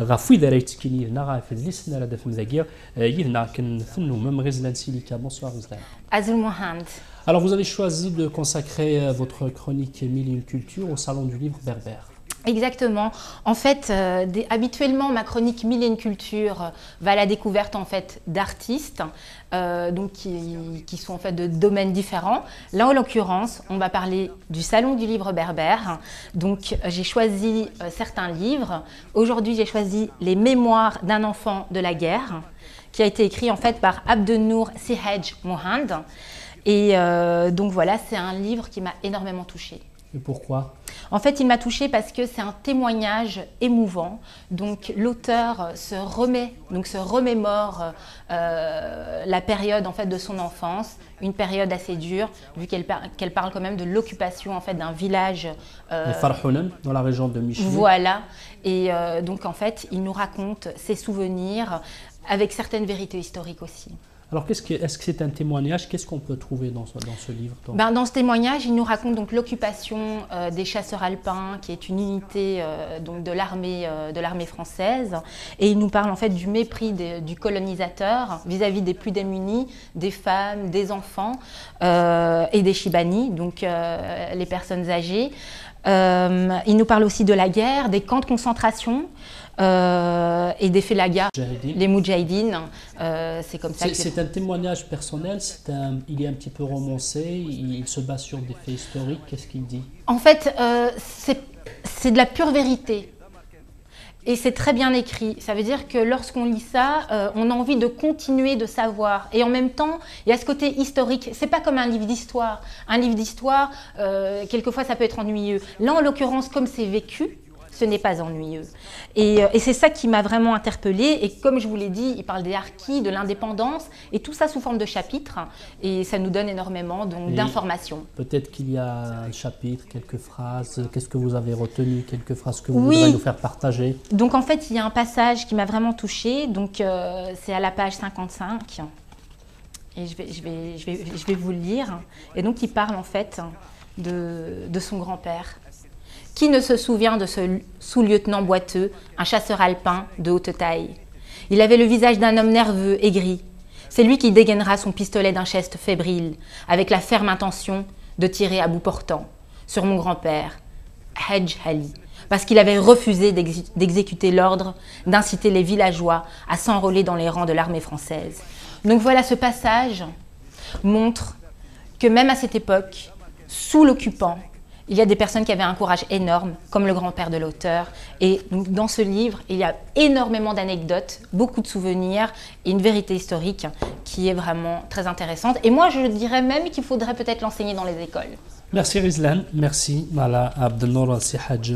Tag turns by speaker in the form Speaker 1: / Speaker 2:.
Speaker 1: غافوي دريت كيني هنا غاف لسنا راه دافم ذاكير يلنا كنفنو مم غزلان سيليكا. Bonsoir غزلان.
Speaker 2: Azul Mohand.
Speaker 1: Alors vous avez choisi de consacrer votre chronique Mille et une cultures au salon du livre berbère.
Speaker 2: Exactement. En fait, habituellement, ma chronique Mille et une cultures va à la découverte en fait d'artistes, donc qui sont en fait de domaines différents. Là, en l'occurrence, on va parler du salon du livre berbère. Donc, j'ai choisi certains livres. Aujourd'hui, j'ai choisi Les Mémoires d'un enfant de la guerre, qui a été écrit en fait par Abdenour Sihaj Mohand. Et donc voilà, c'est un livre qui m'a énormément touchée.
Speaker 1: Et pourquoi?
Speaker 2: En fait, il m'a touchée parce que c'est un témoignage émouvant. Donc, l'auteur se remémore la période en fait de son enfance, une période assez dure, vu qu'elle parle quand même de l'occupation en fait d'un village.
Speaker 1: Les Farhounen, dans la région de Michelet.
Speaker 2: Voilà. Et donc, en fait, il nous raconte ses souvenirs avec certaines vérités historiques aussi.
Speaker 1: Alors, est-ce que c'est un témoignage? Qu'est-ce qu'on peut trouver dans ce livre?
Speaker 2: Dans ce témoignage, il nous raconte donc l'occupation des chasseurs alpins, qui est une unité donc de l'armée française, et il nous parle en fait du mépris du colonisateur vis-à-vis des plus démunis, des femmes, des enfants et des Chibani, donc les personnes âgées. Il nous parle aussi de la guerre, des camps de concentration. Et des Felaga, les Moudjahidines, c'est comme ça que...
Speaker 1: C'est un témoignage personnel, il est un petit peu romancé, il se base sur des faits historiques, qu'est-ce qu'il dit?
Speaker 2: En fait, c'est de la pure vérité. Et c'est très bien écrit. Ça veut dire que lorsqu'on lit ça, on a envie de continuer de savoir. Et en même temps, il y a ce côté historique. C'est pas comme un livre d'histoire. Un livre d'histoire, quelquefois, ça peut être ennuyeux. Là, en l'occurrence, comme c'est vécu, ce n'est pas ennuyeux. Et c'est ça qui m'a vraiment interpellée. Et comme je vous l'ai dit, il parle des harkis, de l'indépendance, et tout ça sous forme de chapitres. Et ça nous donne énormément d'informations.
Speaker 1: Peut-être qu'il y a un chapitre, quelques phrases. Qu'est-ce que vous avez retenu? Quelques phrases que vous voudrez nous faire partager?
Speaker 2: Donc en fait, il y a un passage qui m'a vraiment touchée. Donc c'est à la page 55. Et je vais vous le lire. Et donc il parle en fait de son grand-père. Qui ne se souvient de ce sous-lieutenant boiteux, un chasseur alpin de haute taille? Il avait le visage d'un homme nerveux, aigri. C'est lui qui dégainera son pistolet d'un geste fébrile, avec la ferme intention de tirer à bout portant sur mon grand-père, Hadj Ali, parce qu'il avait refusé d'exécuter l'ordre d'inciter les villageois à s'enrôler dans les rangs de l'armée française. Donc voilà, ce passage montre que même à cette époque, sous l'occupant, il y a des personnes qui avaient un courage énorme, comme le grand-père de l'auteur. Et donc, dans ce livre, il y a énormément d'anecdotes, beaucoup de souvenirs et une vérité historique qui est vraiment très intéressante. Et moi, je dirais même qu'il faudrait peut-être l'enseigner dans les écoles.
Speaker 1: Merci Rizlan, merci Mala Abdenour Sihaj.